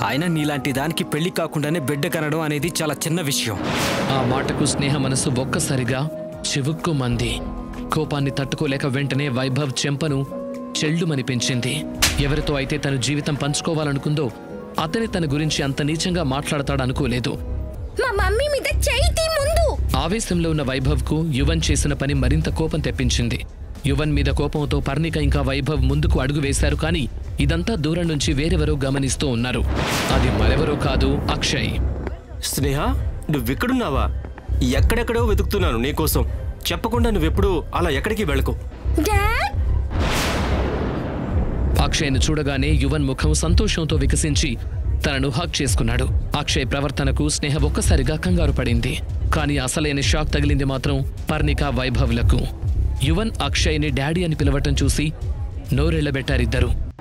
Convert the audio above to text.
అయినా నీలాంటి దానికి పెళ్లి కాకుండానే బిడ్డ కనడం అనేది చాలా చిన్న విషయం. ఆ మాటకు స్నేహ మనసు ఒక్కసారిగా చివుక్కుమంది. కోపాన్ని తట్టుకోలేక వెంటనే వైభవ్ చెంపను చెల్లుమని పెంచింది. ఎవరితో అయితే తన జీవితం పంచుకోవాలనుకుందో అతని తన గురించి అంత నీచంగా మాట్లాడతాడనుకోలేదు. ఆవేశంలో ఉన్న వైభవ్కు యువన్ చేసిన పని మరింత కోపం తెప్పించింది. యువన్ మీద కోపంతో పర్ణిక ఇంకా వైభవ్ ముందుకు అడుగు వేశారు. కానీ ఇదంతా దూరం నుంచి వేరెవరో గమనిస్తూ ఉన్నారు. అది మరెవరో కాదు, అక్షయ్. స్నేహ, నువ్వెక్కడున్నావా? ఎక్కడెక్కడో వెతుకుతున్నాను నీకోసం. చెప్పకుండా నువ్వెప్పుడు అలా ఎక్కడికి వెళ్ళకు. అక్షయ్ను చూడగానే యువన్ ముఖం సంతోషంతో వికసించి తనను హక్ చేసుకున్నాడు. అక్షయ్ ప్రవర్తనకు స్నేహ ఒక్కసారిగా కంగారు పడింది. కానీ అసలైన షాక్ తగిలింది మాత్రం పర్ణిక, వైభవ్లకు. యువన్ అక్షయ్ని డాడీ అని పిలవటం చూసి నోరెళ్లబెట్టారిద్దరు.